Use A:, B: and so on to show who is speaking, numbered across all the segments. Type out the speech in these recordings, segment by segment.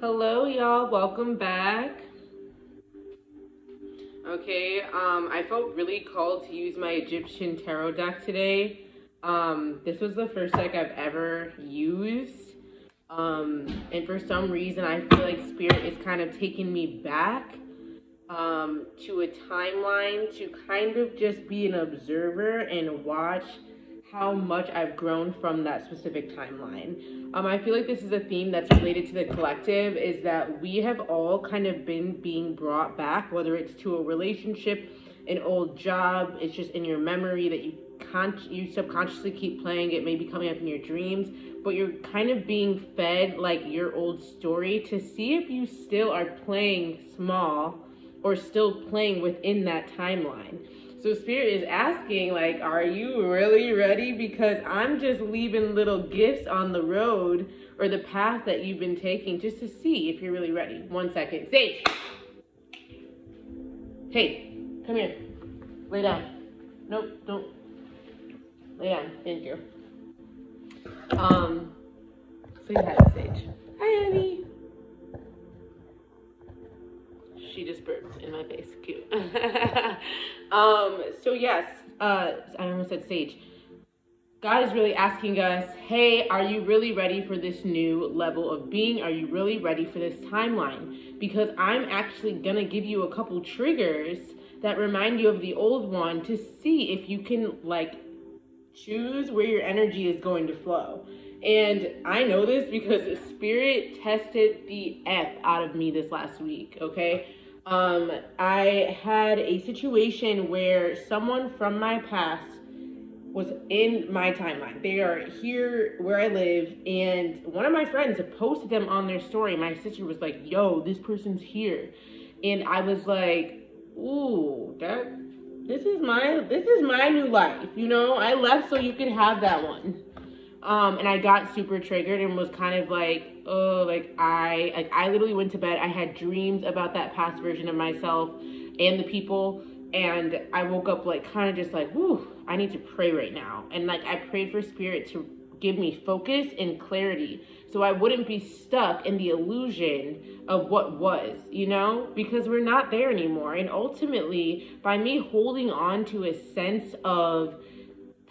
A: Hello, y'all. Welcome back. Okay, I felt really called to use my Egyptian tarot deck today. This was the first deck I've ever used. And for some reason, I feel like Spirit is kind of taking me back to a timeline to kind of just be an observer and watch how much I've grown from that specific timeline. I feel like this is a theme that's related to the collective, is that we have all kind of been being brought back, whether it's to a relationship, an old job, it's just in your memory that you subconsciously keep playing, it may be coming up in your dreams, but you're kind of being fed like your old story to see if you still are playing small or still playing within that timeline. So Spirit is asking, like, are you really ready? Because I'm just leaving little gifts on the road or the path that you've been taking just to see if you're really ready. 1 second. Sage! Hey, come here. Lay down. Nope, don't. Lay down. Thank you. Say hi to Sage. Hi, honey. She just burped in my face. Cute. So yes, I almost said Sage. God is really asking us, hey, are you really ready for this new level of being? Are you really ready for this timeline? Because I'm actually going to give you a couple triggers that remind you of the old one to see if you can, like, choose where your energy is going to flow. And I know this because Spirit tested the F out of me this last week, okay? I had a situation where someone from my past was in my timeline. They are here where I live, and one of my friends posted them on their story. My sister was like, yo, this person's here. And I was like, ooh, this is my new life, you know? I left so you could have that one. And I got super triggered and was kind of like, oh, I literally went to bed. I had dreams about that past version of myself and the people. And I woke up like kind of just like, whew, I need to pray right now. And like I prayed for Spirit to give me focus and clarity so I wouldn't be stuck in the illusion of what was, you know, because we're not there anymore. And ultimately, by me holding on to a sense of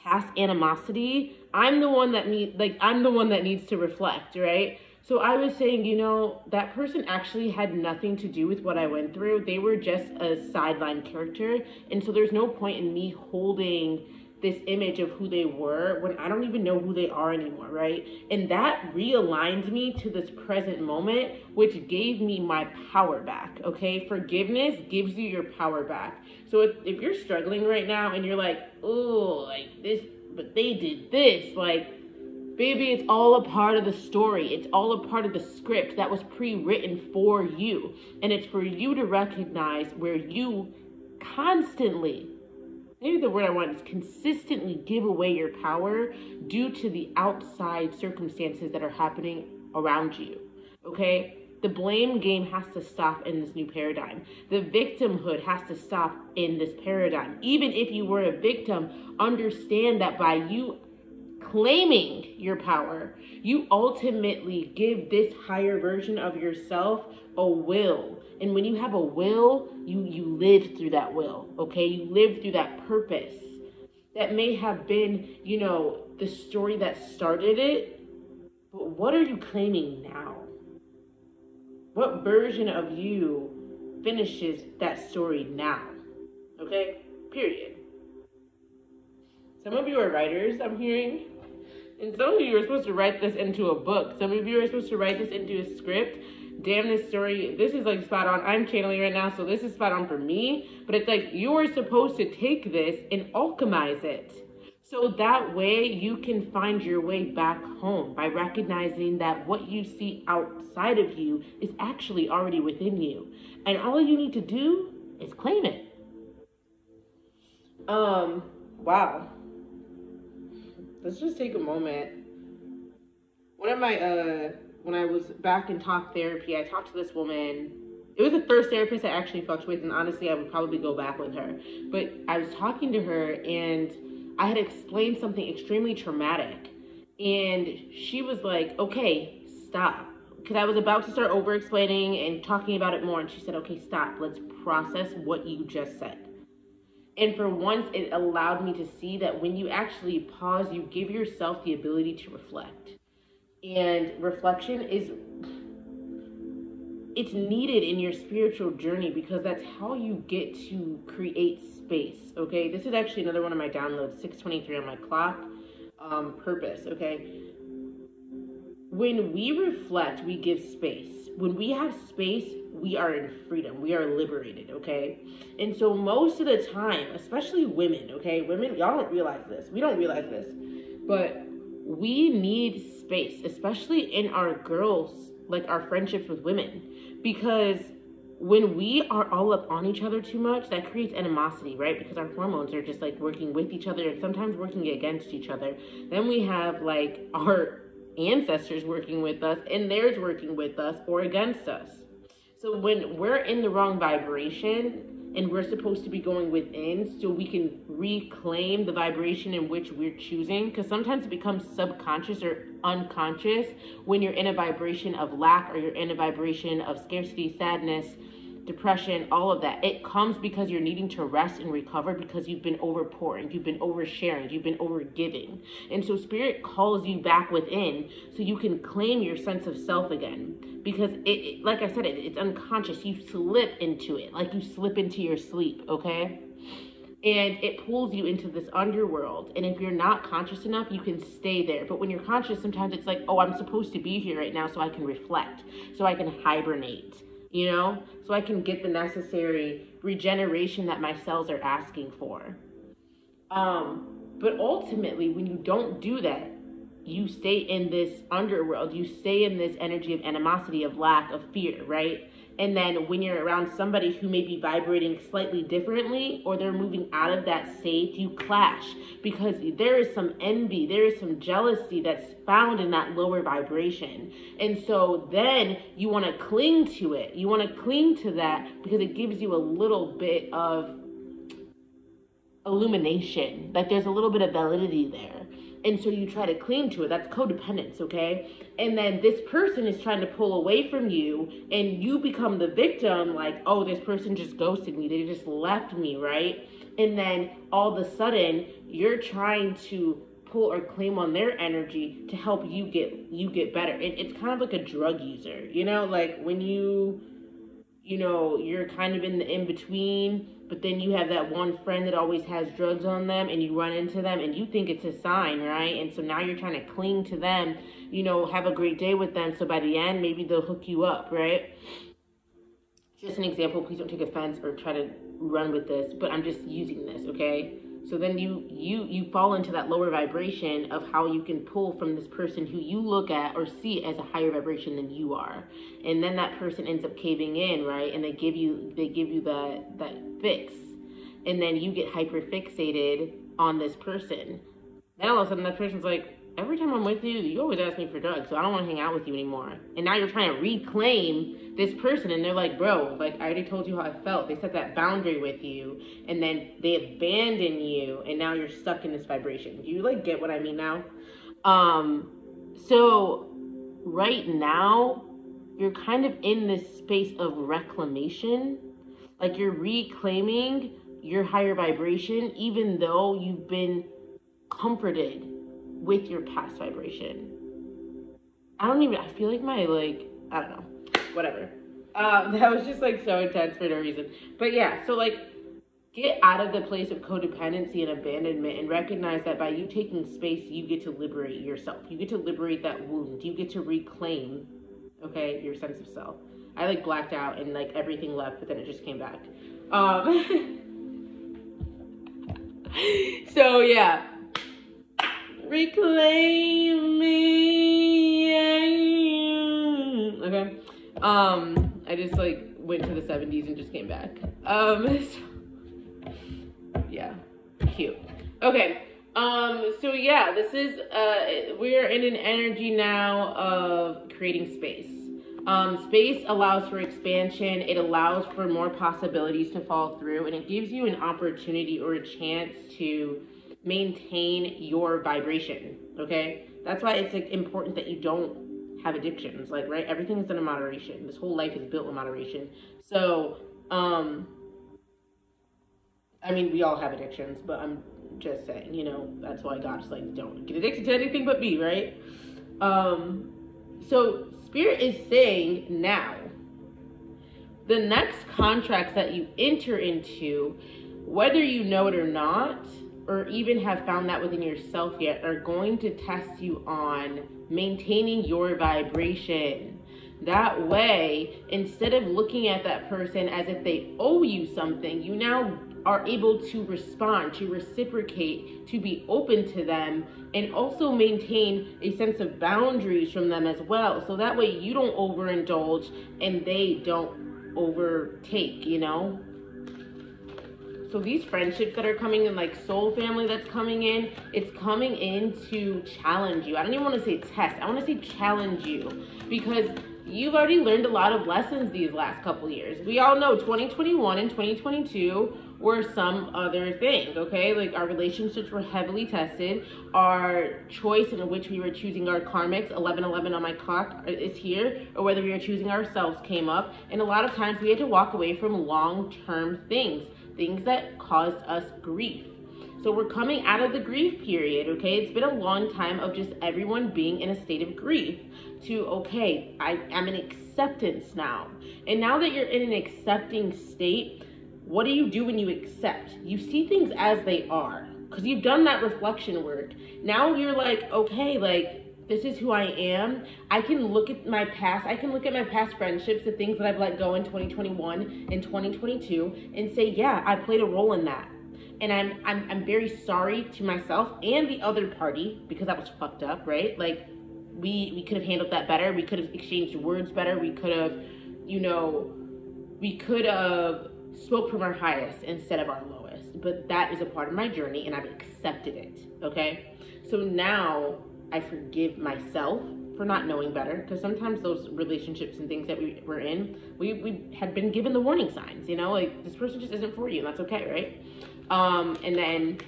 A: past animosity, I'm the one that needs to reflect, right? So I was saying, you know, that person actually had nothing to do with what I went through. They were just a sideline character. And so there's no point in me holding this image of who they were when I don't even know who they are anymore, right? And that realigned me to this present moment, which gave me my power back, okay? Forgiveness gives you your power back. So if you're struggling right now and you're like, oh, like this, but they did this, like, baby, it's all a part of the story. It's all a part of the script that was pre-written for you. And it's for you to recognize where you constantly, maybe the word I want is consistently, give away your power due to the outside circumstances that are happening around you, okay? The blame game has to stop in this new paradigm. The victimhood has to stop in this paradigm. Even if you were a victim, understand that by you claiming your power, you ultimately give this higher version of yourself a will. And when you have a will, you live through that will, okay? You live through that purpose. That may have been, you know, the story that started it, but what are you claiming now? What version of you finishes that story now? Okay? Period. Some of you are writers, I'm hearing. And some of you are supposed to write this into a book. Some of you are supposed to write this into a script. Damn, this story, this is like spot on. I'm channeling right now, so this is spot on for me. But it's like you're supposed to take this and alchemize it. So that way you can find your way back home by recognizing that what you see outside of you is actually already within you. And all you need to do is claim it. Wow. Let's just take a moment. One of my, when I was back in talk therapy, I talked to this woman. It was the first therapist I actually fucked with, and honestly, I would probably go back with her. But I was talking to her, and I had explained something extremely traumatic. And she was like, okay, stop. because I was about to start over explaining and talking about it more, and she said, okay, stop, let's process what you just said. And for once, it allowed me to see that when you actually pause, you give yourself the ability to reflect. And reflection is, it's needed in your spiritual journey, because that's how you get to create space, okay? This is actually another one of my downloads, 623 on my clock, purpose, okay? When we reflect, we give space. When we have space, we are in freedom. We are liberated, okay? And so most of the time, especially women, okay? Women, y'all don't realize this. We don't realize this. But we need space, especially in our girls, like our friendships with women. Because when we are all up on each other too much, that creates animosity, right? Because our hormones are just like working with each other and sometimes working against each other. Then we have like our ancestors working with us and theirs working with us or against us. So when we're in the wrong vibration and we're supposed to be going within so we can reclaim the vibration in which we're choosing, because sometimes it becomes subconscious or unconscious when you're in a vibration of lack or you're in a vibration of scarcity, sadness, depression, all of that. It comes because you're needing to rest and recover because you've been overpouring, you've been oversharing, you've been overgiving. And so spirit calls you back within so you can claim your sense of self again. Because it like I said, it's unconscious. You slip into it, like you slip into your sleep, okay? And it pulls you into this underworld. And if you're not conscious enough, you can stay there. But when you're conscious, sometimes it's like, oh, I'm supposed to be here right now so I can reflect, so I can hibernate, you know, so I can get the necessary regeneration that my cells are asking for. But ultimately, when you don't do that, you stay in this underworld, you stay in this energy of animosity, of lack, of fear, right? And then when you're around somebody who may be vibrating slightly differently, or they're moving out of that stage, you clash because there is some envy, there is some jealousy that's found in that lower vibration. And so then you want to cling to it. You want to cling to that because it gives you a little bit of illumination, like there's a little bit of validity there. And so you try to cling to it. That's codependence, okay? And then this person is trying to pull away from you and you become the victim, like, oh, this person just ghosted me. They just left me, right? And then all of a sudden you're trying to pull or claim on their energy to help you get better. It's kind of like a drug user, you know, like when you know, you're kind of in the in-between, but then you have that one friend that always has drugs on them and you run into them and you think it's a sign, right? And so now you're trying to cling to them, you know, have a great day with them. So by the end, maybe they'll hook you up, right? Just an example, please don't take offense or try to run with this, but I'm just using this, okay? So then you fall into that lower vibration of how you can pull from this person who you look at or see as a higher vibration than you are. And then that person ends up caving in, right? And they give you that fix. And then you get hyper fixated on this person. Then all of a sudden that person's like, every time I'm with you, you always ask me for drugs, so I don't want to hang out with you anymore. And now you're trying to reclaim this person, and they're like, bro, like, I already told you how I felt. They set that boundary with you, and then they abandon you, and now you're stuck in this vibration. Do you, like, get what I mean now? So right now, you're kind of in this space of reclamation. Like, you're reclaiming your higher vibration, even though you've been comforted with your past vibration. I feel like I don't know, whatever. That was just like so intense for no reason. But yeah, so like get out of the place of codependency and abandonment and recognize that by you taking space, you get to liberate yourself. You get to liberate that wound. You get to reclaim, okay, your sense of self. I like blacked out and like everything left, but then it just came back. So yeah. Reclaim me. Okay. I just like went to the 70s and just came back. So, yeah, cute. Okay. So yeah, this is we are in an energy now of creating space. Space allows for expansion. It allows for more possibilities to fall through, and it gives you an opportunity or a chance to maintain your vibration. Okay, that's why it's like important that you don't have addictions, like, right? Everything is done in moderation. This whole life is built in moderation. So, I mean, we all have addictions, but I'm just saying, you know, that's why God's like, don't get addicted to anything but me, right? So Spirit is saying now, the next contracts that you enter into, whether you know it or not, or even have found that within yourself yet, are going to test you on maintaining your vibration. That way, instead of looking at that person as if they owe you something, you now are able to respond, to reciprocate, to be open to them, and also maintain a sense of boundaries from them as well. So that way you don't overindulge and they don't overtake, you know? So these friendships that are coming in, like soul family that's coming in, it's coming in to challenge you. I don't even want to say test. I want to say challenge you, because you've already learned a lot of lessons these last couple years. We all know 2021 and 2022 were some other thing, okay? Like, our relationships were heavily tested. Our choice in which we were choosing our karmics, 1111 on my clock is here, or whether we were choosing ourselves came up. And a lot of times we had to walk away from long-term things that caused us grief. So we're coming out of the grief period, okay? It's been a long time of just everyone being in a state of grief to, okay, I'm in acceptance now. And now that you're in an accepting state, what do you do when you accept? You see things as they are, because you've done that reflection work. Now you're like, okay, like, this is who I am. I can look at my past. I can look at my past friendships, the things that I've let go in 2021 and 2022, and say, yeah, I played a role in that. And I'm very sorry to myself and the other party, because that was fucked up, right? Like, we could have handled that better. We could have exchanged words better. We could have, you know, we could have spoke from our highest instead of our lowest. But that is a part of my journey, and I've accepted it, okay? So now I forgive myself for not knowing better, because sometimes those relationships and things that we were in, we had been given the warning signs, you know, like, this person just isn't for you, and that's okay, right? And then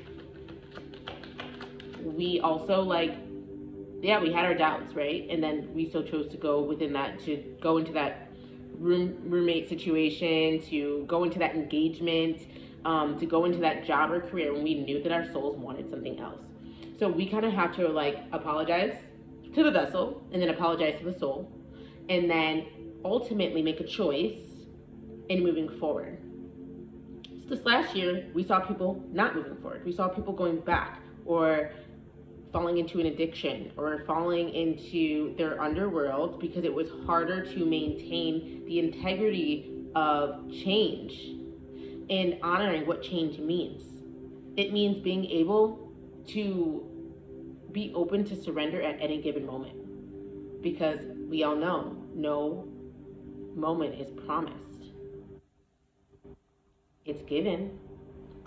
A: we also, like, yeah, we had our doubts, right? And then we still chose to go within that, to go into that roommate situation, to go into that engagement, to go into that job or career when we knew that our souls wanted something else. So we kind of have to, like, apologize to the vessel, and then apologize to the soul, and then ultimately make a choice in moving forward. So this last year, we saw people not moving forward. We saw people going back, or falling into an addiction, or falling into their underworld, because it was harder to maintain the integrity of change and honoring what change means. It means being able to be open to surrender at any given moment, because we all know no moment is promised. It's given,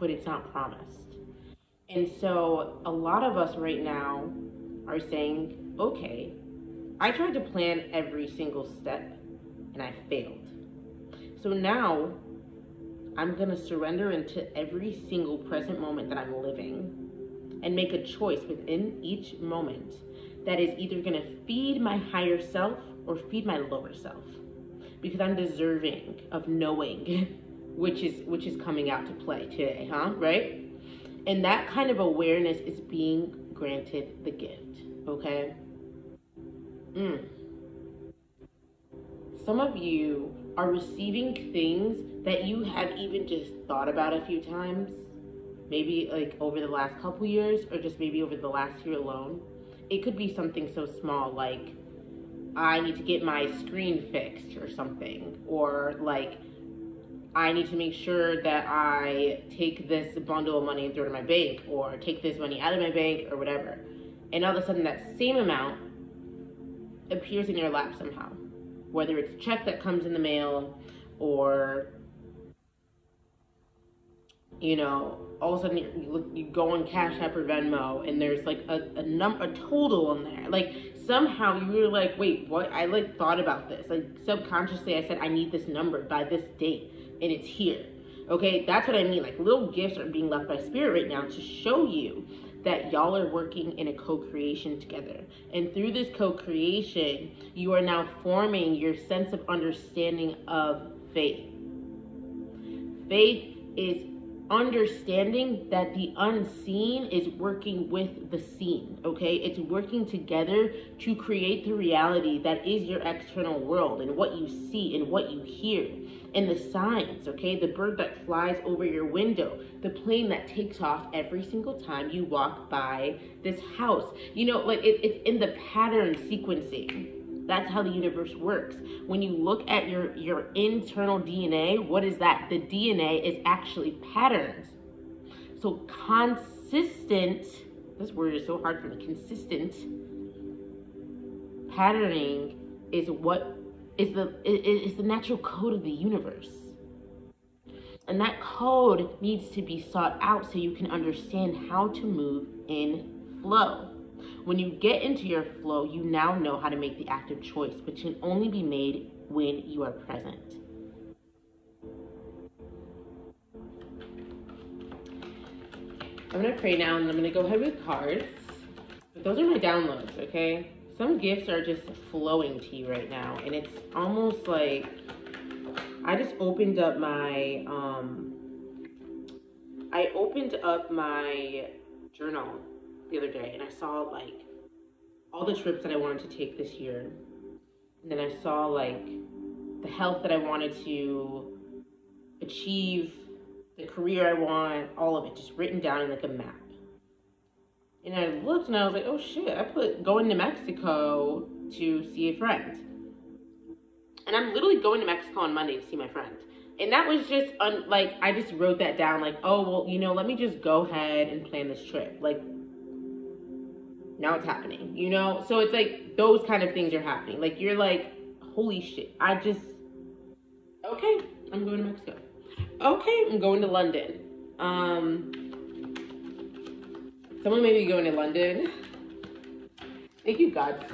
A: but it's not promised. And so a lot of us right now are saying, okay, I tried to plan every single step and I failed. So now I'm going to surrender into every single present moment that I'm living, and make a choice within each moment that is either going to feed my higher self or feed my lower self, because I'm deserving of knowing which is coming out to play today, right? And that kind of awareness is being granted the gift, okay? Some of you are receiving things that you have even just thought about a few times, maybe like over the last couple years, or just maybe over the last year alone. It could be something so small, like, I need to get my screen fixed or something, or like, I need to make sure that I take this bundle of money and throw it in my bank, or take this money out of my bank, or whatever. And all of a sudden that same amount appears in your lap somehow, whether it's a check that comes in the mail, or, you know, all of a sudden you go on Cash App or Venmo, and there's like a total in there. Like, somehow you were like, wait, what? I like thought about this. Like, subconsciously I said, I need this number by this date, and it's here. Okay, that's what I mean. Like, little gifts are being left by Spirit right now to show you that y'all are working in a co-creation together. And through this co-creation, you are now forming your sense of understanding of faith. Faith is understanding that the unseen is working with the seen, okay? It's working together to create the reality that is your external world, and what you see and what you hear, and the signs, okay? The bird that flies over your window, the plane that takes off every single time you walk by this house. You know, like it's in the pattern sequencing. That's how the universe works. When you look at your internal DNA, what is that? The DNA is actually patterns. So consistent, this word is so hard for me, consistent patterning is what is the natural code of the universe. And that code needs to be sought out so you can understand how to move in flow. When you get into your flow, you now know how to make the active choice, which can only be made when you are present. I'm going to pray now, and I'm going to go ahead with cards. But those are my downloads, okay? Some gifts are just flowing to you right now, and it's almost like I just opened up my journal the other day, and I saw like all the trips that I wanted to take this year, and then I saw like the health that I wanted to achieve, the career I want, all of it just written down in like a map. And I looked and I was like, oh shit, I put going to Mexico to see a friend. And I'm literally going to Mexico on Monday to see my friend. And that was just, like, I just wrote that down, like, oh, well, you know, let me just go ahead and plan this trip. Like, now it's happening, you know? So it's like, those kind of things are happening. Like, you're like, holy shit, okay, I'm going to Mexico. Okay, I'm going to London. Someone may be going to London. Thank you, God.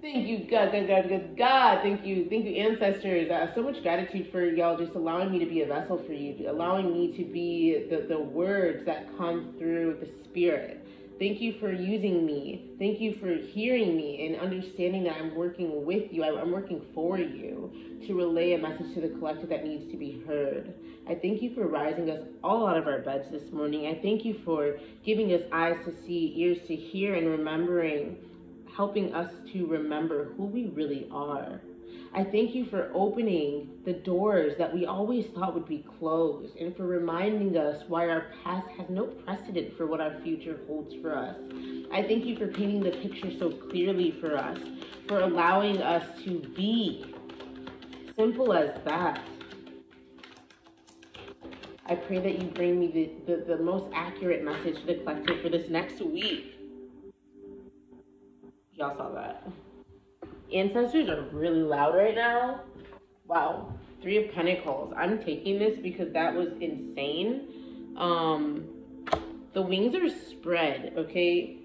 A: Thank you, God. Thank you, ancestors. So much gratitude for y'all just allowing me to be a vessel for you, allowing me to be the words that come through the spirit. Thank you for using me. Thank you for hearing me and understanding that I'm working with you. I'm working for you to relay a message to the collective that needs to be heard. I thank you for rising us all out of our beds this morning. I thank you for giving us eyes to see, ears to hear, and helping us to remember who we really are. I thank you for opening the doors that we always thought would be closed, and for reminding us why our past has no precedent for what our future holds for us. I thank you for painting the picture so clearly for us, for allowing us to be. Simple as that. I pray that you bring me the most accurate message to the collective for this next week. Y'all saw that. Ancestors are really loud right now. Wow. 3 of Pentacles. I'm taking this because that was insane. The wings are spread, okay?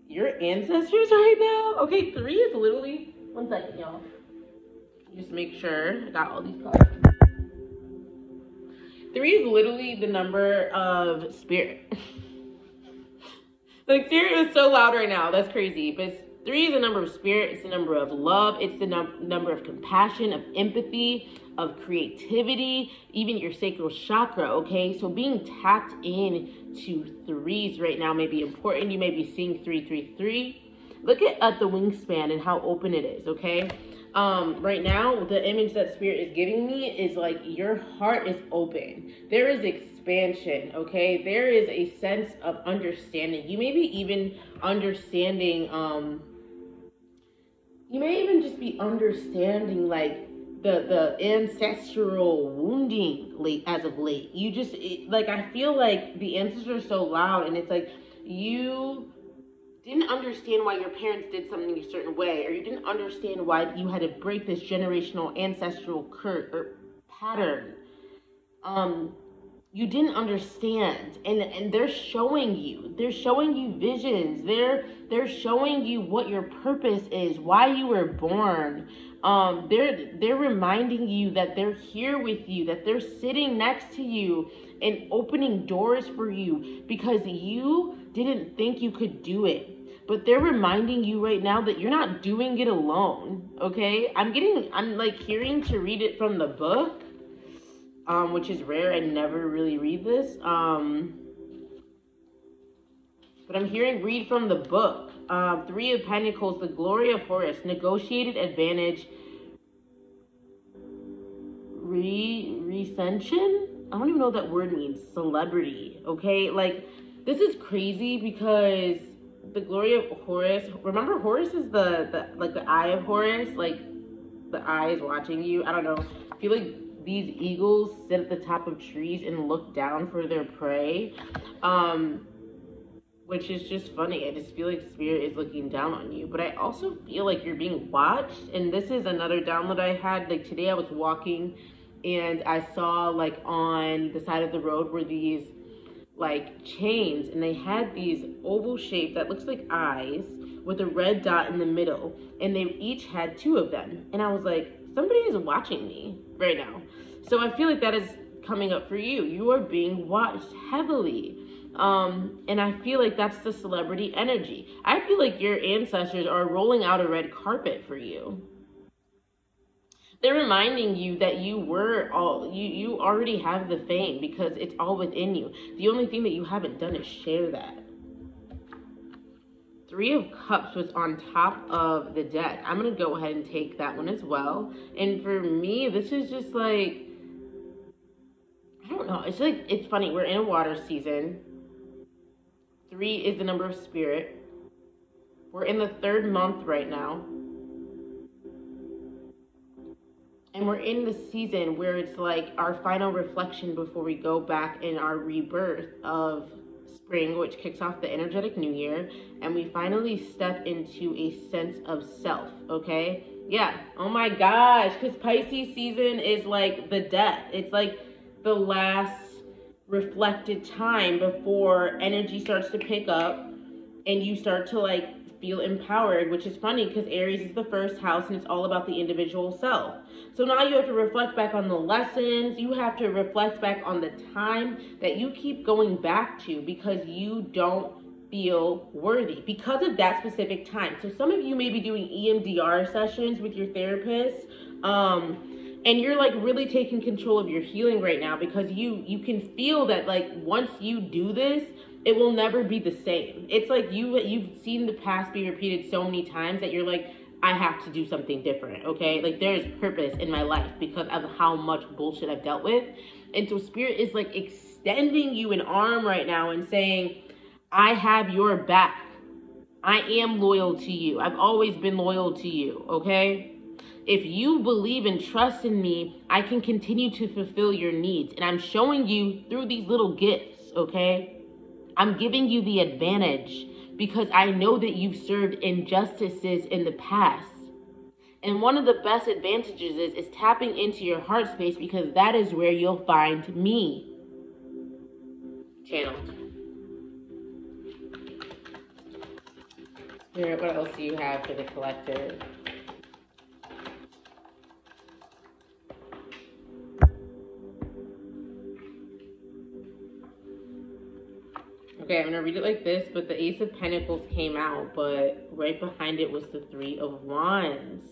A: Your ancestors right now. Okay, 3 is literally, one second, y'all. Just make sure I got all these cards. 3 is literally the number of spirit. Like, spirit is so loud right now. That's crazy. But 3 is the number of spirit. It's the number of love. It's the number of compassion, of empathy, of creativity, even your sacral chakra, okay? So being tapped in to 3s right now may be important. You may be seeing 333. Look at the wingspan and how open it is, okay? Right now, the image that spirit is giving me is like your heart is open. There is expansion, okay? There is a sense of understanding. You may be even understanding, you may even just be understanding like the ancestral wounding as of late. You just, like, I feel like the ancestors are so loud, and it's like you didn't understand why your parents did something a certain way, or you didn't understand why you had to break this generational ancestral curse or pattern. You didn't understand, and they're showing you visions. They're showing you what your purpose is, why you were born. They're reminding you that they're here with you, that they're sitting next to you and opening doors for you, because you didn't think you could do it. But they're reminding you right now that you're not doing it alone, okay? I'm like hearing to read it from the book, which is rare. I never really read this. But I'm hearing read from the book. Three of Pentacles, the glory of Horus, negotiated advantage, recension? I don't even know what that word means. Celebrity, okay? Like, this is crazy because the glory of Horus, remember Horus is the eye of Horus, like the eye is watching you. I don't know. I feel like these eagles sit at the top of trees and look down for their prey. Which is just funny. I just feel like spirit is looking down on you. But I also feel like you're being watched. And this is another download I had. Like today I was walking and I saw like on the side of the road were these like chains. And they had these oval shape that looks like eyes with a red dot in the middle. And they each had two of them. And I was like, somebody is watching me right now. So I feel like that is coming up for you. You are being watched heavily. And I feel like that's the celebrity energy. I feel like your ancestors are rolling out a red carpet for you. They're reminding you that you already have the fame because it's all within you. The only thing that you haven't done is share that. Three of Cups was on top of the deck. I'm going to go ahead and take that one as well. And for me, this is just like, I don't know. It's like, it's funny. We're in a water season. 3 is the number of spirit. We're in the 3rd month right now. And we're in the season where it's like our final reflection before we go back in our rebirth of spring, which kicks off the energetic new year. And we finally step into a sense of self, okay? Yeah, oh my gosh, because Pisces season is like the death. It's like the last reflected time before energy starts to pick up and you start to like feel empowered, which is funny because Aries is the 1st house and it's all about the individual self. So now you have to reflect back on the lessons. You have to reflect back on the time that you keep going back to because you don't feel worthy because of that specific time. So some of you may be doing EMDR sessions with your therapist, and you're like really taking control of your healing right now because you can feel that like once you do this, it will never be the same. It's like you've seen the past be repeated so many times that you're like, I have to do something different, okay? Like there is purpose in my life because of how much bullshit I've dealt with. And so spirit is like extending you an arm right now and saying, I have your back. I am loyal to you. I've always been loyal to you, okay? If you believe and trust in me, I can continue to fulfill your needs. And I'm showing you through these little gifts, okay? I'm giving you the advantage because I know that you've served injustices in the past. And one of the best advantages is tapping into your heart space because that is where you'll find me. Channel. Spirit, what else do you have for the collective? Okay, I'm going to read it like this, but the Ace of Pentacles came out, but right behind it was the 3 of Wands.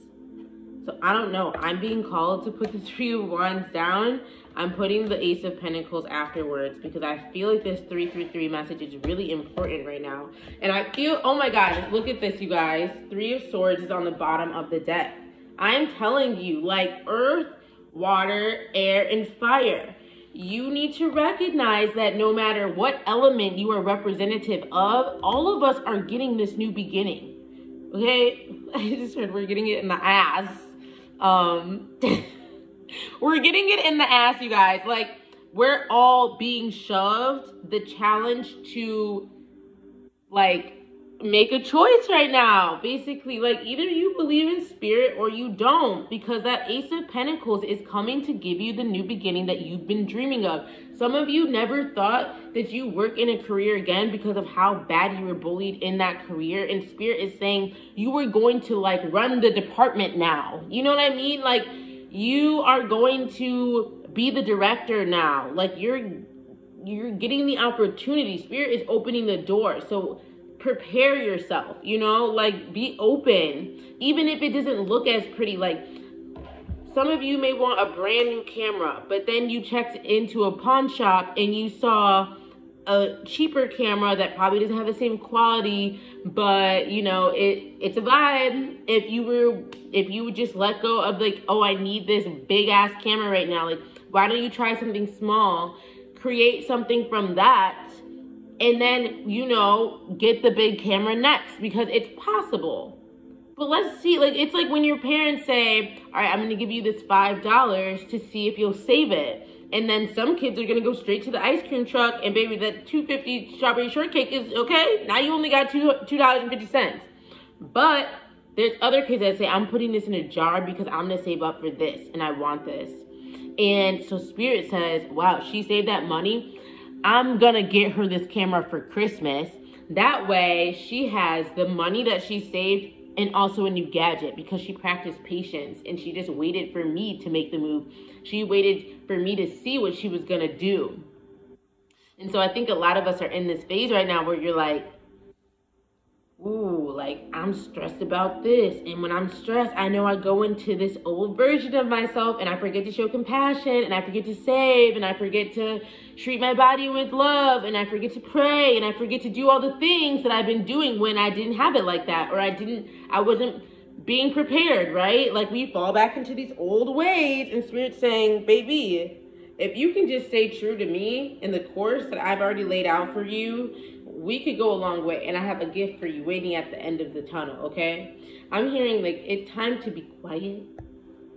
A: So I don't know. I'm being called to put the 3 of Wands down. I'm putting the Ace of Pentacles afterwards because I feel like this 333 message is really important right now. And I feel, oh my God, look at this, you guys. 3 of Swords is on the bottom of the deck. I'm telling you, like earth, water, air, and fire. You need to recognize that no matter what element you are representative of, all of us are getting this new beginning. Okay? I just heard we're getting it in the ass. We're getting it in the ass, you guys. Like, we're all being shoved the challenge to, like, make a choice right now. Basically, like, either you believe in spirit or you don't, because that Ace of Pentacles is coming to give you the new beginning that you've been dreaming of. Some of you never thought that you work in a career again because of how bad you were bullied in that career, and spirit is saying you were going to like run the department now. You know what I mean? Like, you are going to be the director now. Like, you're you're getting the opportunity. Spirit is opening the door. So prepare yourself, you know, like be open. Even if it doesn't look as pretty, like some of you may want a brand new camera, but then you checked into a pawn shop and you saw a cheaper camera that probably doesn't have the same quality, but you know, it's a vibe. If you would just let go of like, oh, I need this big ass camera right now, like why don't you try something small, create something from that, and then, you know, get the big camera next, because it's possible. But let's see, like, it's like when your parents say, all right, I'm going to give you this $5 to see if you'll save it. And then some kids are going to go straight to the ice cream truck, and baby, that $2.50 strawberry shortcake is okay. Now you only got $2.50. But there's other kids that say, I'm putting this in a jar because I'm going to save up for this, and I want this. And so Spirit says, wow, she saved that money. I'm going to get her this camera for Christmas. That way she has the money that she saved and also a new gadget, because she practiced patience and she just waited for me to make the move. She waited for me to see what she was going to do. And so I think a lot of us are in this phase right now where you're like, ooh, like I'm stressed about this. And when I'm stressed, I know I go into this old version of myself and I forget to show compassion, and I forget to save, and I forget to treat my body with love, and I forget to pray, and I forget to do all the things that I've been doing when I didn't have it like that, or I wasn't being prepared, right? Like we fall back into these old ways, and Spirit's saying, baby, if you can just stay true to me in the course that I've already laid out for you, we could go a long way, and I have a gift for you waiting at the end of the tunnel, okay? I'm hearing like it's time to be quiet.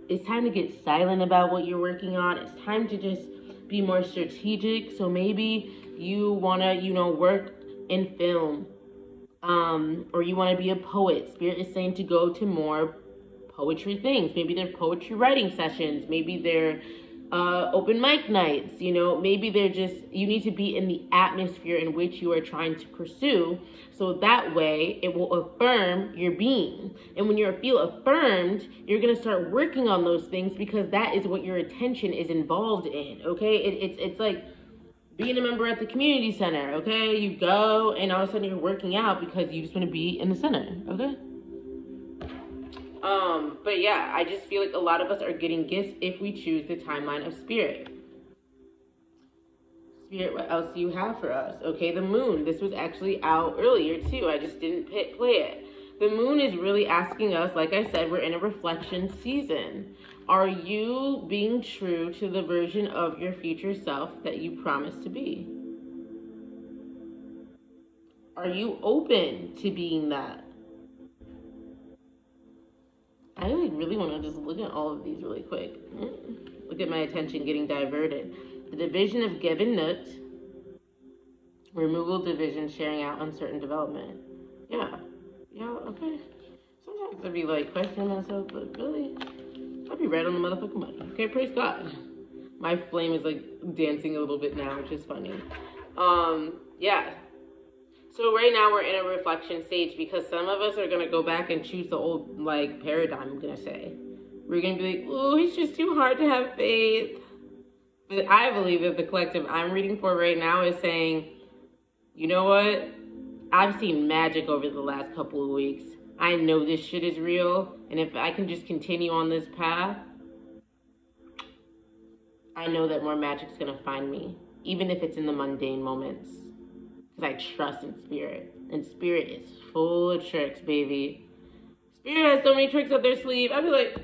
A: It's time to get silent about what you're working on. It's time to just be more strategic. So maybe you want to, you know, work in film, or you want to be a poet. Spirit is saying to go to more poetry things. Maybe they're poetry writing sessions. Maybe they're open mic nights, you know, maybe they're just, you need to be in the atmosphere in which you are trying to pursue, so that way it will affirm your being. And when you feel affirmed, you're going to start working on those things, because that is what your attention is involved in, okay? It's like being a member at the community center, okay? You go and all of a sudden you're working out because you just want to be in the center, okay? But yeah, I just feel like a lot of us are getting gifts if we choose the timeline of Spirit. Spirit, what else do you have for us? Okay, the moon. This was actually out earlier too. I just didn't play it. The moon is really asking us, like I said, we're in a reflection season. Are you being true to the version of your future self that you promised to be? Are you open to being that? I like really want to just look at all of these really quick. Look at my attention getting diverted. The division of give and nut. Removal, division, sharing out, uncertain development. Yeah, okay. Sometimes I'd be like questioning myself, but really, I'd be right on the motherfucking money. Okay, praise God. My flame is like dancing a little bit now, which is funny. Yeah. So right now we're in a reflection stage, because some of us are going to go back and choose the old like paradigm, I'm going to say. We're going to be like, oh, it's just too hard to have faith. But I believe that the collective I'm reading for right now is saying, you know what? I've seen magic over the last couple of weeks. I know this shit is real. And if I can just continue on this path, I know that more magic's going to find me, even if it's in the mundane moments. I trust in Spirit, and Spirit is full of tricks, baby. Spirit has so many tricks up their sleeve. I'd be like,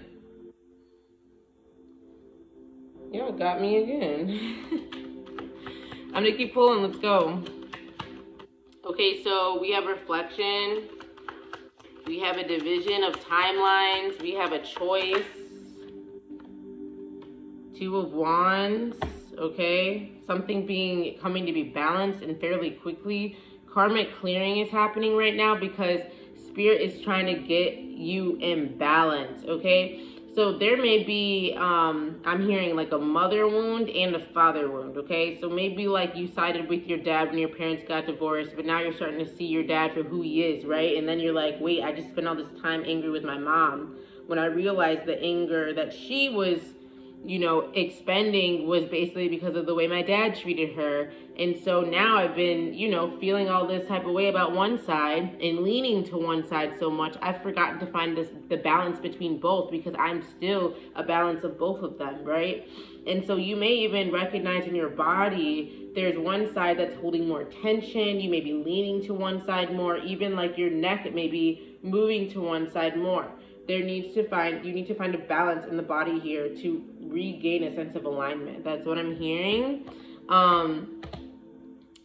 A: y'all got me again. I'm gonna keep pulling. Let's go. Okay, so we have reflection. We have a division of timelines. We have a choice. Two of Wands. Okay, something coming to be balanced and fairly quickly. Karmic clearing is happening right now because Spirit is trying to get you in balance. Okay, so there may be I'm hearing like a mother wound and a father wound. Okay, so maybe like you sided with your dad when your parents got divorced, but now you're starting to see your dad for who he is, right? And then you're like, wait, I just spent all this time angry with my mom when I realized the anger that she was, you know, expending was basically because of the way my dad treated her. And so now I've been, you know, feeling all this type of way about one side and leaning to one side so much, I've forgotten to find the balance between both, because I'm still a balance of both of them, right? And so you may even recognize in your body there's one side that's holding more tension. You may be leaning to one side more, even like your neck may be moving to one side more. You need to find a balance in the body here to regain a sense of alignment. That's what I'm hearing.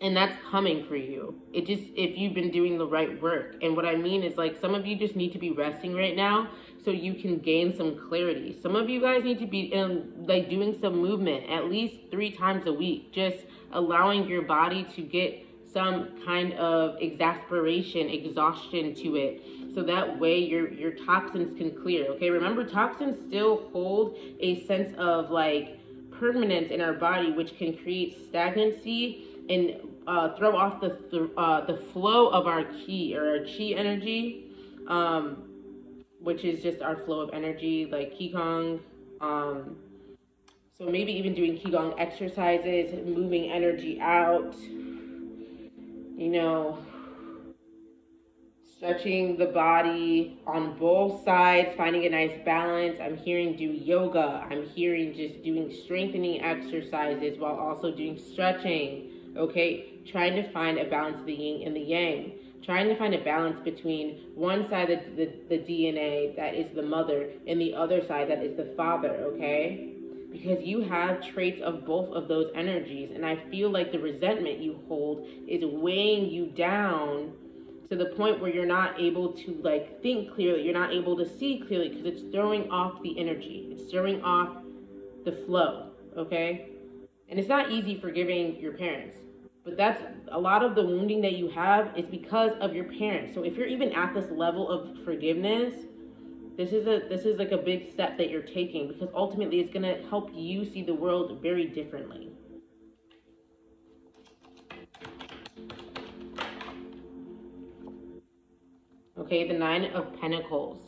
A: And that's coming for you. It just, if you've been doing the right work. And what I mean is, like, some of you just need to be resting right now so you can gain some clarity. Some of you guys need to be like doing some movement at least 3 times a week, just allowing your body to get some kind of exhaustion to it, so that way your toxins can clear. Okay, remember, toxins still hold a sense of like permanence in our body, which can create stagnancy and throw off the flow of our ki, or our chi energy, which is just our flow of energy, like qigong. So maybe even doing qigong exercises, moving energy out, you know, stretching the body on both sides, finding a nice balance. I'm hearing do yoga. I'm hearing just doing strengthening exercises while also doing stretching. Okay, trying to find a balance of the yin and the yang. Trying to find a balance between one side of the DNA, that is the mother, and the other side, that is the father, okay? Because you have traits of both of those energies, and I feel like the resentment you hold is weighing you down to the point where you're not able to like think clearly, you're not able to see clearly, because it's throwing off the energy, it's throwing off the flow, okay? And it's not easy forgiving your parents, but that's a lot of the wounding that you have is because of your parents. So if you're even at this level of forgiveness, this is like a big step that you're taking, because ultimately it's going to help you see the world very differently. Okay, the 9 of Pentacles.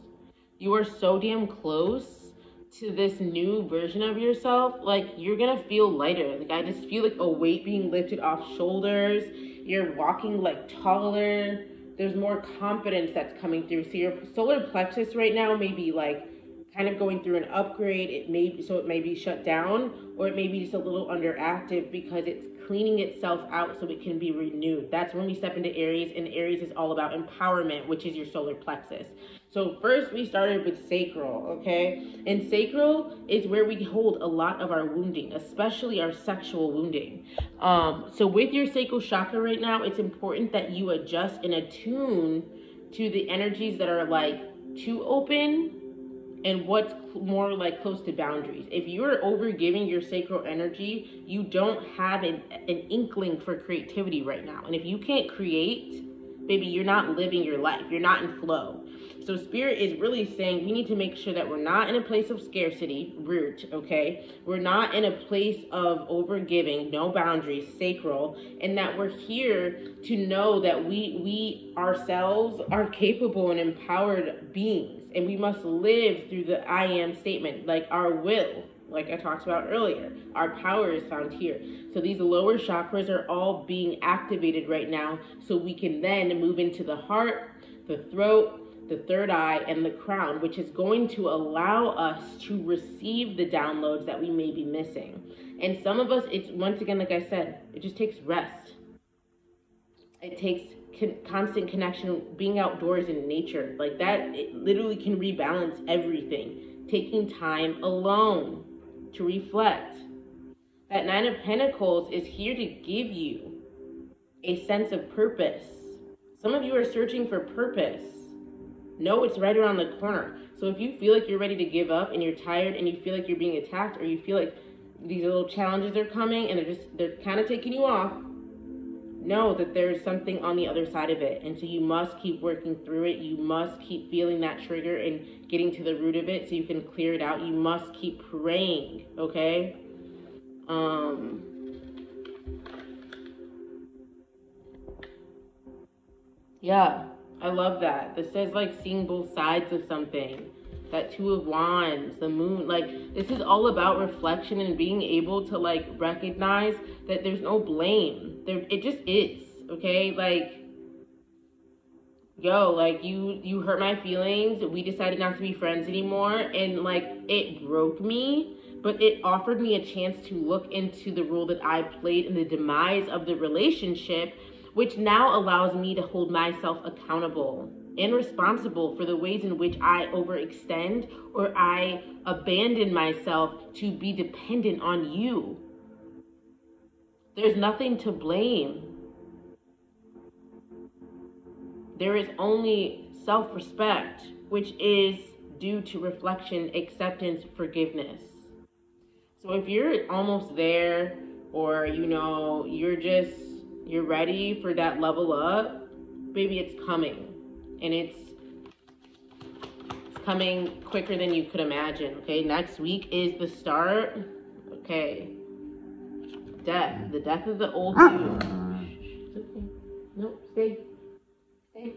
A: You are so damn close to this new version of yourself. Like, you're gonna feel lighter. Like, I just feel like a weight being lifted off shoulders. You're walking like taller. There's more confidence that's coming through. So your solar plexus right now may be like kind of going through an upgrade. It may be shut down, or it may be just a little underactive because it's cleaning itself out so it can be renewed. That's when we step into Aries, and Aries is all about empowerment, which is your solar plexus. So first we started with sacral, okay? And sacral is where we hold a lot of our wounding, especially our sexual wounding. So with your sacral chakra right now, it's important that you adjust and attune to the energies that are like too open and what's more like close to boundaries. If you're over giving your sacral energy, you don't have an inkling for creativity right now. And if you can't create, baby, you're not living your life. You're not in flow. So Spirit is really saying we need to make sure that we're not in a place of scarcity, root, okay? We're not in a place of overgiving, no boundaries, sacral, and that we're here to know that we ourselves are capable and empowered beings, and we must live through the I am statement, like our will, like I talked about earlier. Our power is found here. So these lower chakras are all being activated right now, so we can then move into the heart, the throat, the third eye, and the crown, which is going to allow us to receive the downloads that we may be missing. And some of us, it's, once again, like I said, it just takes rest. It takes constant connection, being outdoors in nature. Like that, it literally can rebalance everything. Taking time alone to reflect. That 9 of Pentacles is here to give you a sense of purpose. Some of you are searching for purpose. No, it's right around the corner. So if you feel like you're ready to give up and you're tired and you feel like you're being attacked, or you feel like these little challenges are coming and they're kind of taking you off, know that there's something on the other side of it. And so you must keep working through it. You must keep feeling that trigger and getting to the root of it so you can clear it out. You must keep praying, okay? Yeah, I love that. This says like seeing both sides of something. that Two of Wands, the moon. Like, this is all about reflection and being able to like recognize that there's no blame. It just is, okay? Like, yo, like you hurt my feelings. We decided not to be friends anymore, and like it broke me, but it offered me a chance to look into the role that I played in the demise of the relationship, which now allows me to hold myself accountable and responsible for the ways in which I overextend or I abandon myself to be dependent on you. There's nothing to blame. There is only self-respect, which is due to reflection, acceptance, forgiveness. So if you're almost there, or you know, you're ready for that level up, baby, it's coming. And it's coming quicker than you could imagine, okay? Next week is the start. Okay. Death. The death of the old you. It's okay. No, stay. Stay.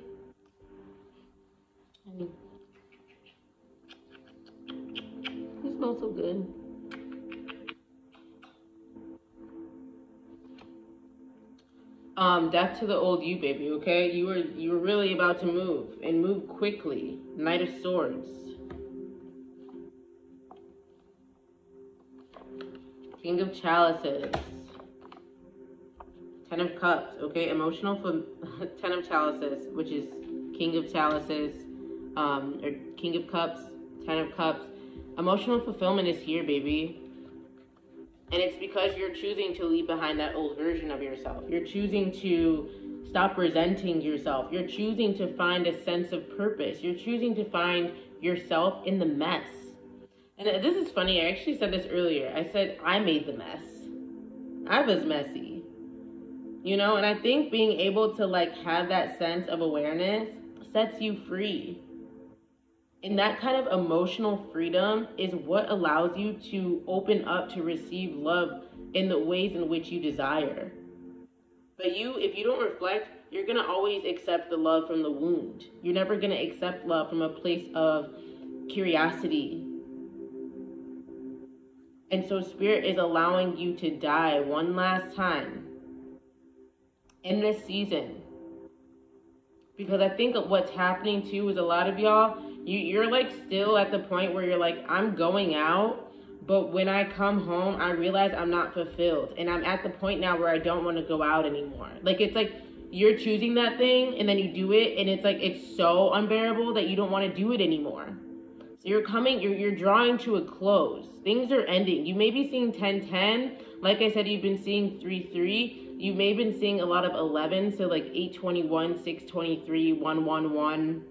A: Honey. You smell so good. Death to the old you, baby, okay? You were really about to move, and move quickly. Knight of Swords. King of Chalices. Ten of Cups, okay? Emotional for Ten of Chalices, which is King of Chalices, or King of Cups, Ten of Cups. Emotional fulfillment is here, baby. And it's because you're choosing to leave behind that old version of yourself. You're choosing to stop resenting yourself. You're choosing to find a sense of purpose. You're choosing to find yourself in the mess. And this is funny. I actually said this earlier. I said, I made the mess. I was messy. You know, and I think being able to like have that sense of awareness sets you free. And that kind of emotional freedom is what allows you to open up to receive love in the ways in which you desire. But if you don't reflect, you're going to always accept the love from the wound. You're never going to accept love from a place of curiosity. And so Spirit is allowing you to die one last time in this season. Because I think what's happening too is a lot of y'all, you're like still at the point where you're like, I'm going out, but when I come home, I realize I'm not fulfilled. And I'm at the point now where I don't want to go out anymore. Like, it's like you're choosing that thing and then you do it, and it's like, it's so unbearable that you don't want to do it anymore. So you're drawing to a close. Things are ending. You may be seeing 10-10. Like I said, you've been seeing 3-3. You may have been seeing a lot of 11, so like 8-21, 6-23, 1-1-1,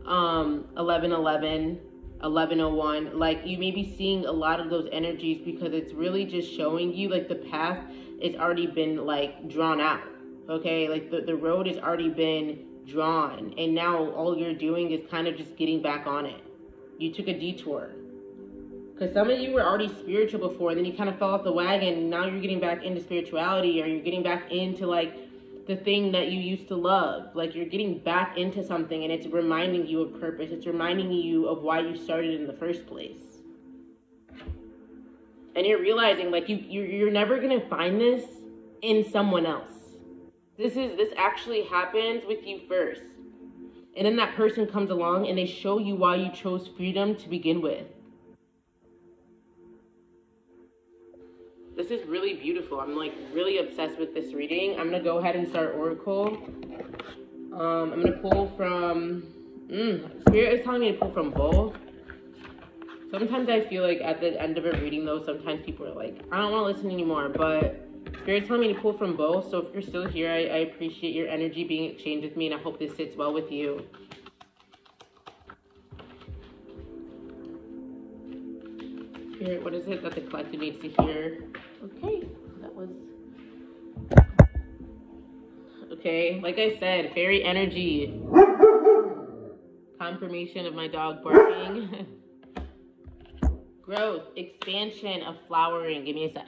A: 11-11, 11-01. Like, you may be seeing a lot of those energies because it's really just showing you like the path has already been like drawn out, okay? Like the road has already been drawn, and now all you're doing is kind of just getting back on it. You took a detour. Because some of you were already spiritual before, and then you kind of fell off the wagon, and now you're getting back into spirituality, or you're getting back into, like, the thing that you used to love. Like, you're getting back into something, and it's reminding you of purpose. It's reminding you of why you started in the first place. And you're realizing, like, you're never going to find this in someone else. This actually happens with you first. And then that person comes along, and they show you why you chose freedom to begin with. This is really beautiful. I'm like really obsessed with this reading. I'm gonna go ahead and start Oracle. I'm gonna pull from, Spirit is telling me to pull from both. Sometimes I feel like at the end of a reading though, sometimes people are like, I don't wanna listen anymore, but Spirit's telling me to pull from both. So if you're still here, I appreciate your energy being exchanged with me, and I hope this sits well with you. Spirit, what is it that the collective needs to hear? Okay, that was... Okay, like I said, fairy energy. Confirmation of my dog barking. Growth, expansion of flowering. Give me a sec.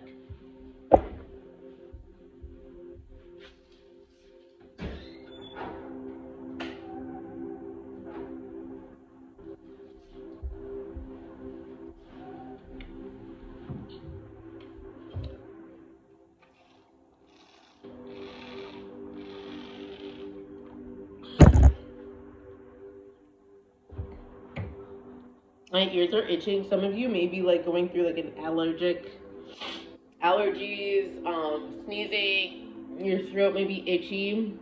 A: My ears are itching. Some of you may be like going through like an allergies, sneezing, your throat may be itchy.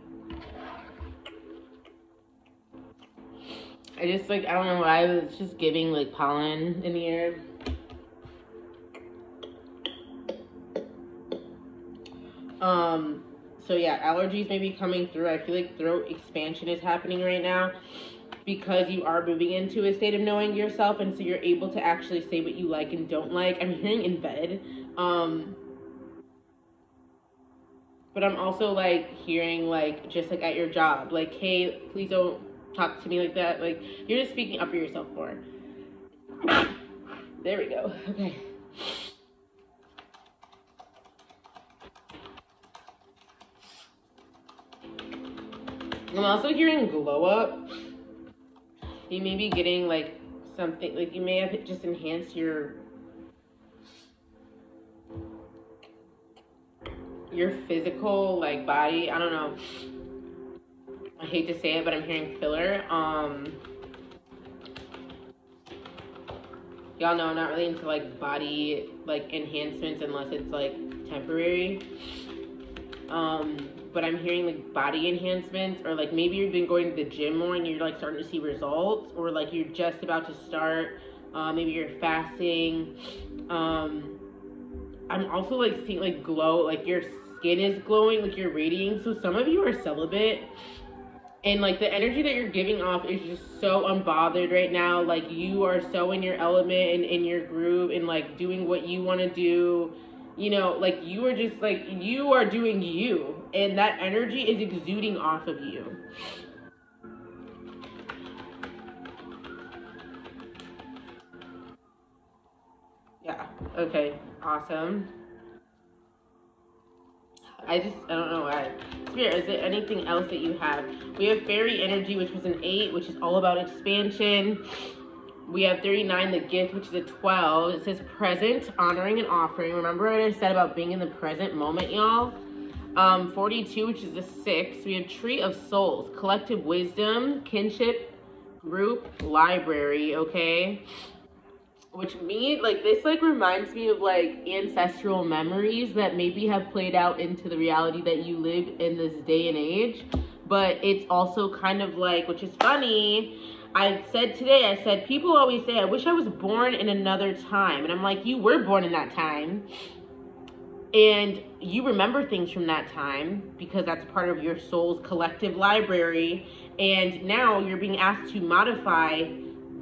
A: I just like, I don't know why, it's just giving like pollen in the air. So yeah, allergies may be coming through. I feel like throat expansion is happening right now because you are moving into a state of knowing yourself, and so you're able to actually say what you like and don't like. I'm hearing in bed. But I'm also like hearing like just like at your job, like, hey, please don't talk to me like that. Like, you're just speaking up for yourself more. There we go. Okay. I'm also hearing glow up. You may be getting like something, like you may have just enhanced your physical like body. I don't know. I hate to say it, but I'm hearing filler. Y'all know I'm not really into like body like enhancements unless it's like temporary. But I'm hearing like body enhancements, or like maybe you've been going to the gym more and you're like starting to see results, or like you're just about to start. Maybe you're fasting. I'm also like seeing like glow, like your skin is glowing, like you're radiating. So some of you are celibate, and like the energy that you're giving off is just so unbothered right now. Like you are so in your element and in your groove and like doing what you want to do. You know, like you are just like, you are doing you, and that energy is exuding off of you. Yeah, okay, awesome. I don't know why. Spirit, is there anything else that you have? We have fairy energy, which was an 8, which is all about expansion. We have 39, the gift, which is a 12. It says present, honoring and offering. Remember what I said about being in the present moment, y'all? 42, which is a 6. We have tree of souls, collective wisdom, kinship, group, library, okay? Which like this like reminds me of like ancestral memories that maybe have played out into the reality that you live in this day and age. But it's also kind of like, which is funny, I said, people always say, I wish I was born in another time. And I'm like, you were born in that time. And you remember things from that time because that's part of your soul's collective library. And now you're being asked to modify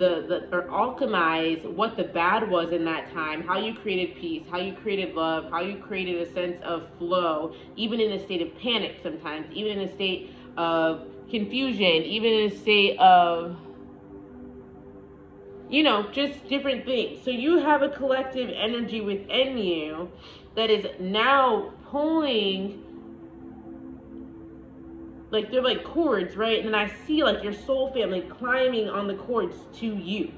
A: or alchemize what the bad was in that time, how you created peace, how you created love, how you created a sense of flow, even in a state of panic sometimes, even in a state of confusion, even in a state of, you know, just different things. So you have a collective energy within you that is now pulling, like they're like cords, right? And then I see like your soul family climbing on the cords to you.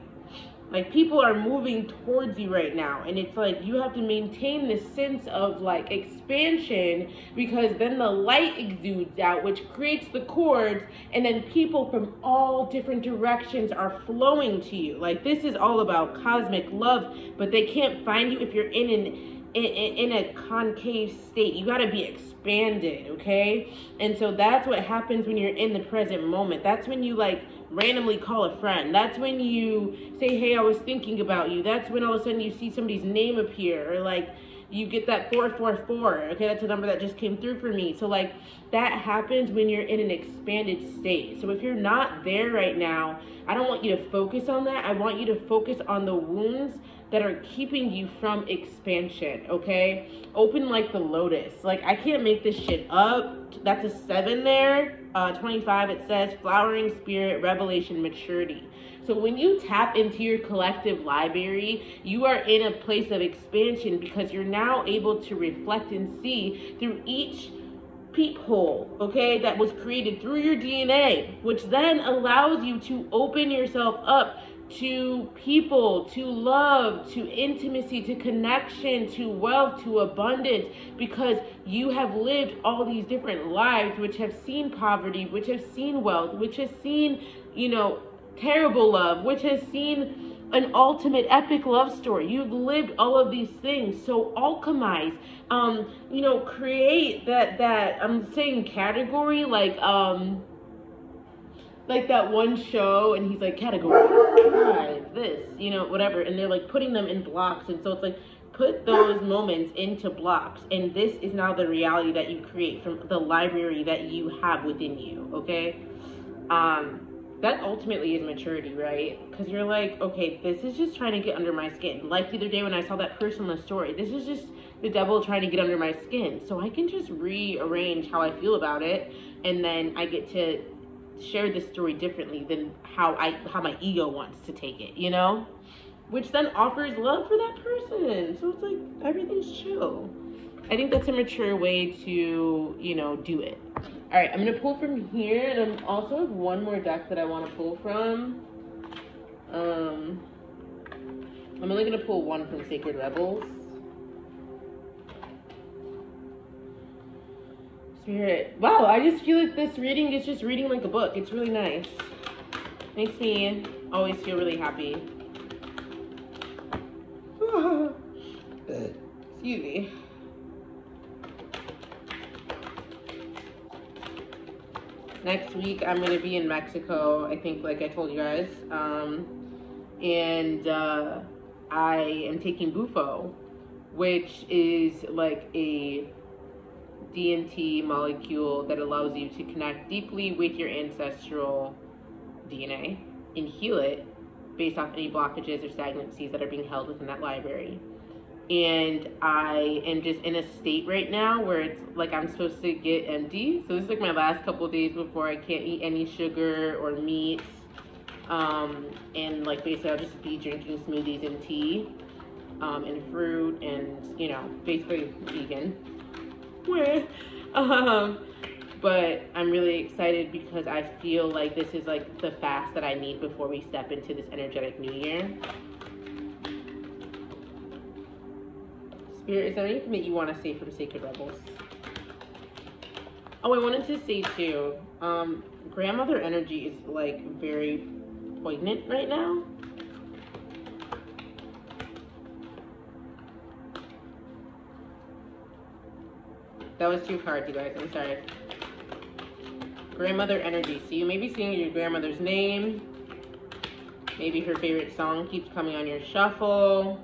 A: Like people are moving towards you right now, and it's like you have to maintain this sense of like expansion, because then the light exudes out, which creates the cords, and then people from all different directions are flowing to you. Like this is all about cosmic love, but they can't find you if you're in a concave state. You got to be expanded, okay? And so that's what happens when you're in the present moment. That's when you like randomly call a friend. That's when you say, hey, I was thinking about you. That's when all of a sudden you see somebody's name appear, or like you get that 444. Okay, that's a number that just came through for me. So like that happens when you're in an expanded state. So if you're not there right now, I don't want you to focus on that. I want you to focus on the wounds that are keeping you from expansion, okay? Open like the lotus. Like, I can't make this shit up. That's a 7 there. 25, it says flowering spirit, revelation, maturity. So when you tap into your collective library, you are in a place of expansion because you're now able to reflect and see through each peephole, okay, that was created through your DNA, which then allows you to open yourself up to people, to love, to intimacy, to connection, to wealth, to abundance, because you have lived all these different lives which have seen poverty, which have seen wealth, which has seen, you know, terrible love, which has seen an ultimate epic love story. You've lived all of these things. So alchemize, create that I'm saying category, like that one show, and he's like, categories, five, this, whatever, and they're like putting them in blocks, and so it's like, put those moments into blocks, and this is now the reality that you create from the library that you have within you, okay? That ultimately is maturity, right? Because you're like, okay, this is just trying to get under my skin. Like the other day when I saw that person in the story, this is just the devil trying to get under my skin, so I can just rearrange how I feel about it, and then I get to share this story differently than how my ego wants to take it, which then offers love for that person. So it's like everything's chill. I think that's a mature way to do it. All right, I'm gonna pull from here, and I also have one more deck that I want to pull from. I'm only gonna pull one from Sacred Rebels. Spirit. Wow, I just feel like this reading is just reading like a book. It's really nice. Makes me always feel really happy. Excuse me. Next week, I'm going to be in Mexico, I think, like I told you guys. And I am taking Bufo, which is like a DMT molecule that allows you to connect deeply with your ancestral DNA and heal it based off any blockages or stagnancies that are being held within that library. And I am just in a state right now where it's like I'm supposed to get empty. So this is like my last couple of days before I can't eat any sugar or meat. And like basically I'll just be drinking smoothies and tea and fruit and, basically vegan. But I'm really excited because I feel like this is like the fast that I need before we step into this energetic new year. Spirit, is there anything that you want to say from Sacred Rebels? Oh, I wanted to say too, grandmother energy is like very poignant right now. That was 2 cards, you guys. I'm sorry. Grandmother energy. So you may be seeing your grandmother's name. Maybe her favorite song keeps coming on your shuffle.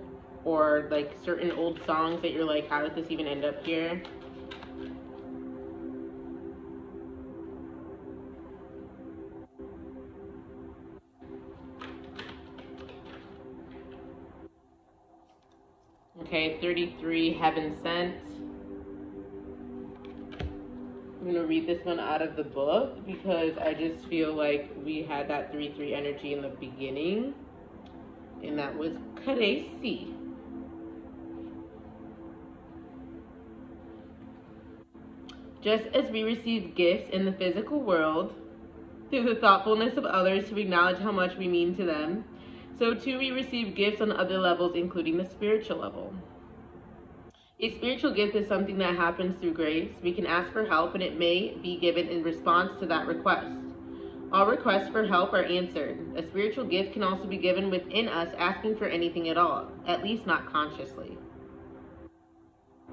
A: Or like certain old songs that you're like, how did this even end up here? Okay, 33, Heaven Sent. I'm going to read this one out of the book because I just feel like we had that 3-3 energy in the beginning. And that was crazy. Just as we receive gifts in the physical world through the thoughtfulness of others to acknowledge how much we mean to them, so too we receive gifts on other levels, including the spiritual level. A spiritual gift is something that happens through grace. We can ask for help and it may be given in response to that request. All requests for help are answered. A spiritual gift can also be given within us asking for anything at all, at least not consciously.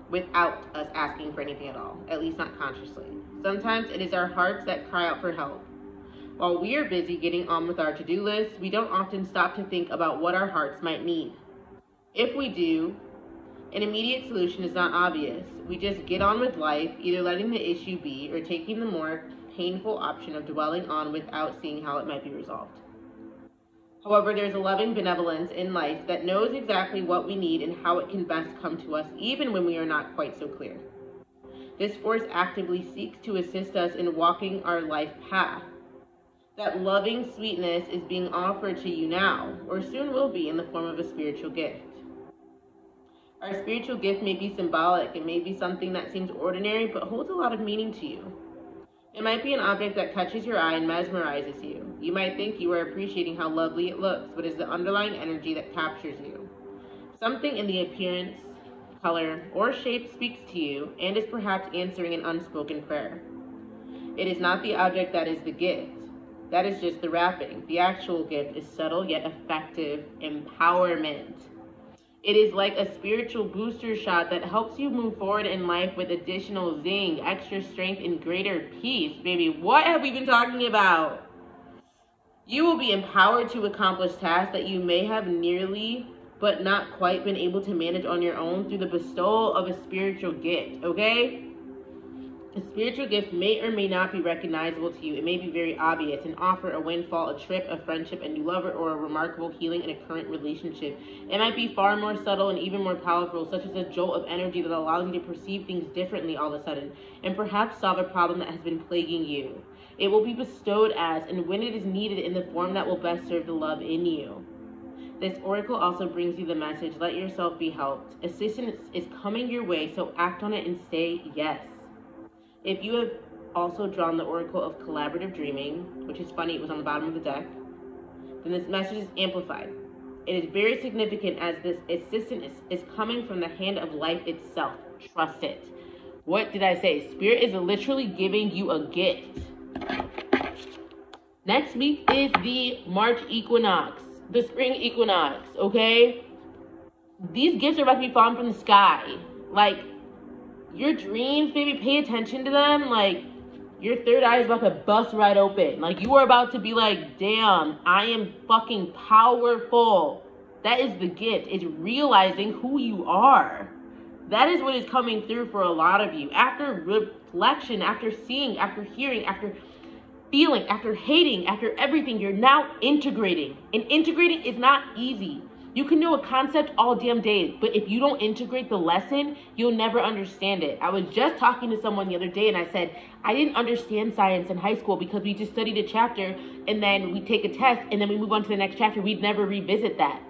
A: Without us asking for anything at all, at least not consciously. Sometimes it is our hearts that cry out for help. While we are busy getting on with our to-do list, we don't often stop to think about what our hearts might need. If we do, an immediate solution is not obvious. We just get on with life, either letting the issue be or taking the more painful option of dwelling on without seeing how it might be resolved. However, there's a loving benevolence in life that knows exactly what we need and how it can best come to us, even when we are not quite so clear. This force actively seeks to assist us in walking our life path. That loving sweetness is being offered to you now, or soon will be, in the form of a spiritual gift. Our spiritual gift may be symbolic. It may be something that seems ordinary, but holds a lot of meaning to you. It might be an object that catches your eye and mesmerizes you. You might think you are appreciating how lovely it looks, but it's the underlying energy that captures you. Something in the appearance, color, or shape speaks to you and is perhaps answering an unspoken prayer. It is not the object that is the gift That is just the wrapping. The actual gift is subtle yet effective empowerment. It is like a spiritual booster shot that helps you move forward in life with additional zing, extra strength, and greater peace. Baby, what have we been talking about? You will be empowered to accomplish tasks that you may have nearly but not quite been able to manage on your own through the bestowal of a spiritual gift, okay? A spiritual gift may or may not be recognizable to you. It may be very obvious, an offer, a windfall, a trip, a friendship, a new lover, or a remarkable healing in a current relationship. It might be far more subtle and even more powerful, such as a jolt of energy that allows you to perceive things differently all of a sudden, and perhaps solve a problem that has been plaguing you. It will be bestowed as, and when it is needed, in the form that will best serve the love in you. This oracle also brings you the message, let yourself be helped. Assistance is coming your way, so act on it and say yes. If you have also drawn the oracle of collaborative dreaming, which is funny, it was on the bottom of the deck, then this message is amplified. It is very significant as this assistance is coming from the hand of life itself. Trust it. What did I say? Spirit is literally giving you a gift. Next week is the March equinox, the spring equinox, okay? These gifts are about to be falling from the sky. Like, your dreams, baby, pay attention to them. Like, your third eye is about to bust right open. Like, you are about to be like, damn, I am fucking powerful. That is the gift. It's realizing who you are. That is what is coming through for a lot of you. After reflection, after seeing, after hearing, after feeling, after hating, after everything, you're now integrating. And integrating is not easy. You can know a concept all damn day, but if you don't integrate the lesson, you'll never understand it. I was just talking to someone the other day and I said, I didn't understand science in high school because we just studied a chapter and then we take a test and then we move on to the next chapter. We'd never revisit that.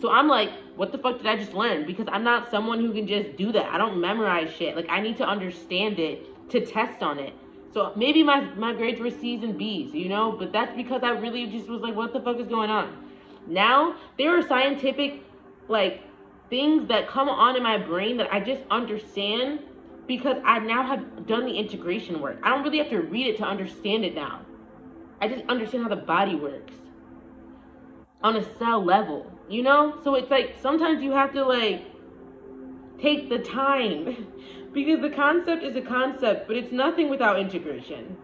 A: So I'm like, what the fuck did I just learn? Because I'm not someone who can just do that. I don't memorize shit. Like, I need to understand it to test on it. So maybe my grades were C's and B's, you know? But that's because I really just was like, what the fuck is going on? Now, there are scientific, like, things that come on in my brain that I just understand because I now have done the integration work. I don't really have to read it to understand it now. I just understand how the body works on a cell level, you know? So it's like, sometimes you have to, like, take the time because the concept is a concept, but it's nothing without integration.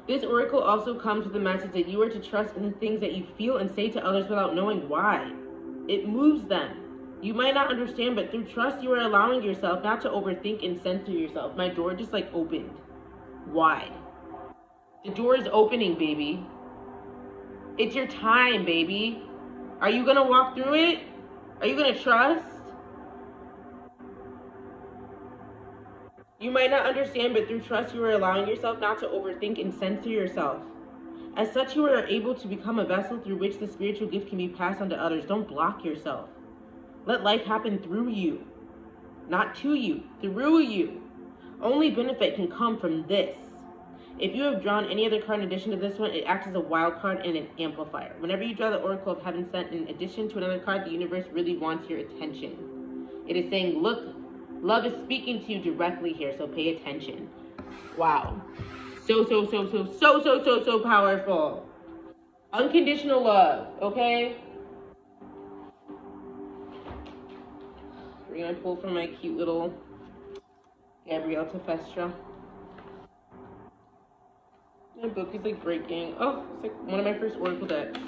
A: This oracle also comes with the message that you are to trust in the things that you feel and say to others without knowing why. It moves them. You might not understand, but through trust, you are allowing yourself not to overthink and censor yourself. My door just, like, opened wide. The door is opening, baby. It's your time, baby. Are you gonna walk through it? Are you gonna trust? You might not understand, but through trust, you are allowing yourself not to overthink and censor yourself. As such, you are able to become a vessel through which the spiritual gift can be passed on to others. Don't block yourself. Let life happen through you, not to you, through you. Only benefit can come from this. If you have drawn any other card in addition to this one, it acts as a wild card and an amplifier. Whenever you draw the Oracle of Heaven sent in addition to another card, the universe really wants your attention. It is saying, look, love is speaking to you directly here, so pay attention. Wow. So powerful. Unconditional love, okay? We're gonna pull from my cute little Gabrielle Tefestra. My book is like breaking. Oh, it's like one of my first Oracle decks.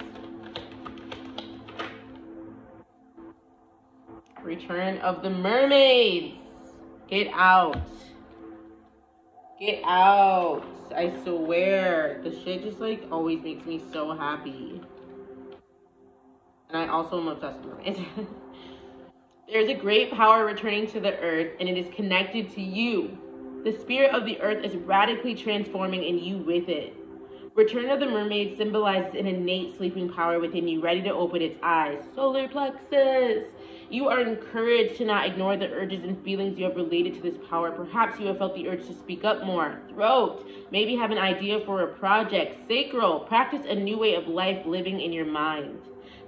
A: Return of the Mermaids. Get out. Get out. I swear. The shit just like always makes me so happy. And I also am obsessed with mermaids. There's a great power returning to the earth, and it is connected to you. The spirit of the earth is radically transforming, and you with it. Return of the Mermaid symbolizes an innate sleeping power within you, ready to open its eyes. Solar plexus. You are encouraged to not ignore the urges and feelings you have related to this power. Perhaps you have felt the urge to speak up more. Throat. Maybe have an idea for a project. Sacral. Practice a new way of life living in your mind.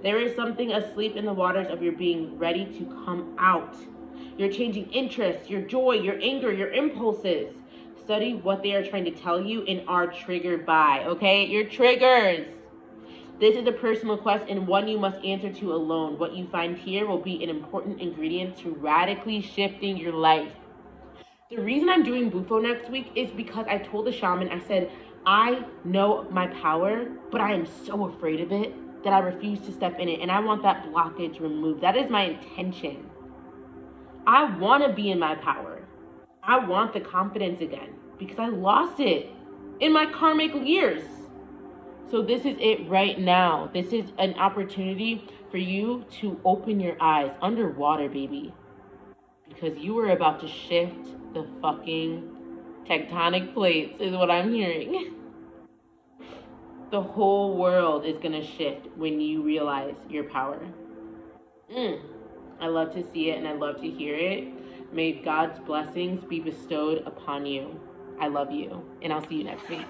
A: There is something asleep in the waters of your being, ready to come out. You're changing interests, your joy, your anger, your impulses. study what they are trying to tell you and are triggered by, okay? Your triggers. This is a personal quest and one you must answer to alone. What you find here will be an important ingredient to radically shifting your life. The reason I'm doing Bufo next week is because I told the shaman, I said, I know my power, but I am so afraid of it that I refuse to step in it. And I want that blockage removed. That is my intention. I want to be in my power. I want the confidence again because I lost it in my karmic years. So this is it right now. This is an opportunity for you to open your eyes underwater, baby. Because you are about to shift the fucking tectonic plates is what I'm hearing. The whole world is gonna shift when you realize your power. I love to see it and I love to hear it. May God's blessings be bestowed upon you. I love you and I'll see you next week.